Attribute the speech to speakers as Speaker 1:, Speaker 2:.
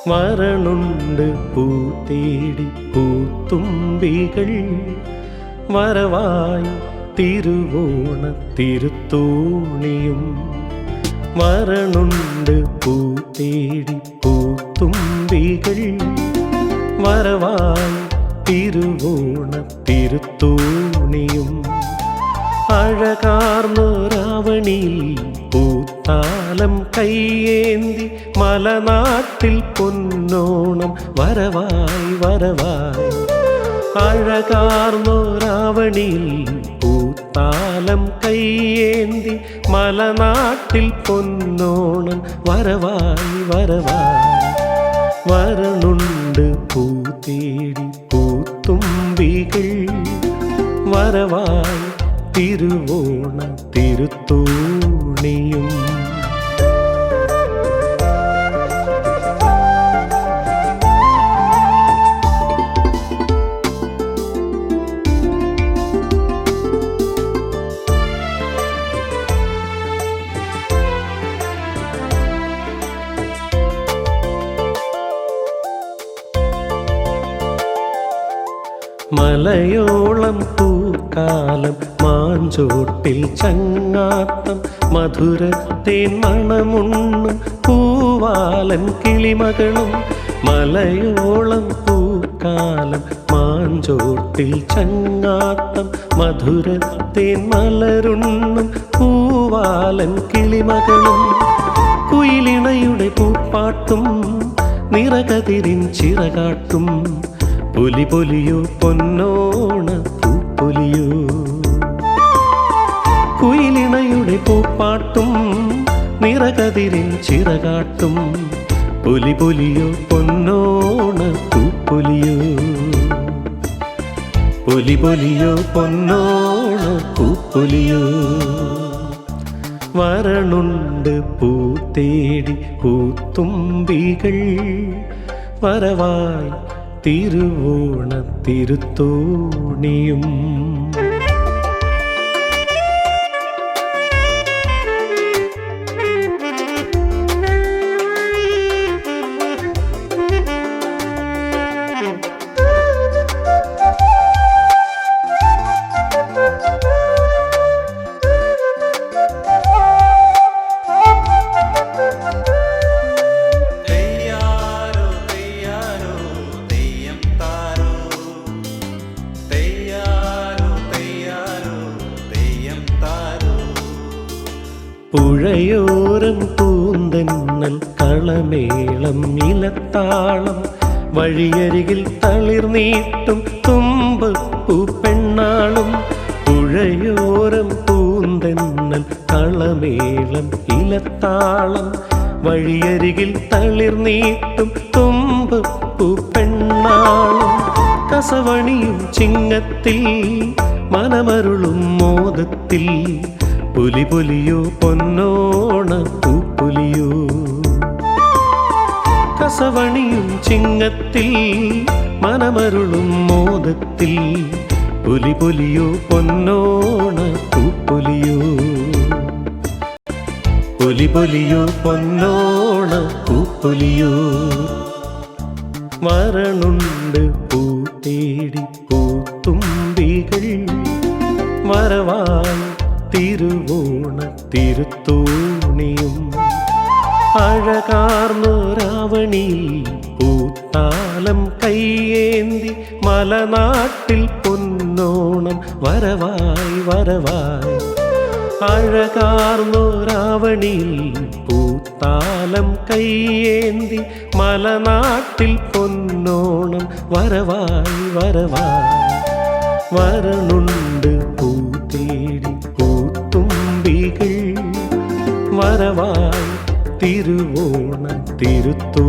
Speaker 1: വരണുണ്ട് പൂത്തേടി പൂത്തുമ്പികൾ വരവായി തിരുവോണ തിരുത്തോണിയും. വരണുണ്ട് പൂത്തേടി പൂത്തുമ്പികൾ വരവായി തിരുവോണ തിരുത്തോണിയും. അഴകാർന്നൊരാവണിയിൽ പൂത്താലം കയ്യേന്തി മലനാട്ടിൽ പൊന്നോണം വരവായി വരവായി. അഴകാർന്നൊരാവണിയിൽ പൂത്താലം കയ്യേന്തി മലനാട്ടിൽ പൊന്നോണം വരവായി വരവായി. വരണുണ്ട് പൂത്തേടി പൂത്തുമ്പികൾ വരവായി തിരുവോണ തിരുത്തോണിയും. മലയോളം പൂക്കാലം മാഞ്ചോട്ടിൽ ചങ്ങാത്തം മധുരത്തേൻ മണമുണ്ണും പൂവാലൻ കിളിമകളും. മലയോളം പൂക്കാലം മാഞ്ചോട്ടിൽ ചങ്ങാത്തം മധുരത്തേൻ മലരുണ്ണും പൂവാലൻ കിളിമകളും. കുയിലിണയുടെ പൂപ്പാട്ടും നിറകതിരിൻ ചിറകാട്ടും പൊലി പൊലിയോ പൊന്നോണ പൂപ്പൊലിയോ. കുയിലിണയുടെ പൂപ്പാട്ടും നിറകതിരിൻ ചിറകാട്ടും പൊലി പൊലിയോ പൊന്നോണ പൂപ്പൊലിയോ. പൊലി പൊലിയോ പൊന്നോണ പൂപ്പൊലിയോ. വരണുണ്ട് പൂത്തേടി പൂത്തുമ്പികൾ വരവായി തിരുവോണ തിരുത്തോണിയും. പുഴയോരം പൂന്തന്നൽ കളമേളം ഇലത്താളം വഴിയരികിൽ തളിർനീട്ടും തുമ്പപ്പൂ പെണ്ണാളും. പുഴയോരം പൂന്തന്നൽ കളമേളം ഇലത്താളം വഴിയരികിൽ തളിർനീട്ടും തുമ്പപ്പൂ പെണ്ണാളും. കസവണിയും ചിങ്ങത്തിൽ മനമരുളും മോദത്തിൽ പൊലി പൊലിയോ പൊന്നോണ പൂപ്പൊലിയോ. കസവണിയും ചിങ്ങത്തിൽ മനമരുളും മോദത്തിൽ പൊലി പൊലിയോ പൊന്നോണ പൂപ്പൊലിയോ. പൊലി പൊലിയോ പൊന്നോണ പൂപ്പൊലിയോ. വരണുണ്ട് പൂത്തേടി പൂത്തുമ്പികൾ വരവായി തിരുവോണ തിരുത്തോണിയും. അഴകാർന്നൊരാവണിയിൽ പൂത്താലം കയ്യേന്തി മലനാട്ടിൽ പൊന്നോണം വരവായി വരവായി. അഴകാർന്നൊരാവണിയിൽ പൂത്താലം കയ്യേന്തി മലനാട്ടിൽ പൊന്നോണം വരവായി വരവായി. വരണുണ്ട് പൂത്തേടി പൂത്തുമ്പികൾ വരവായി തിരുവോണ തിരുത്തോ.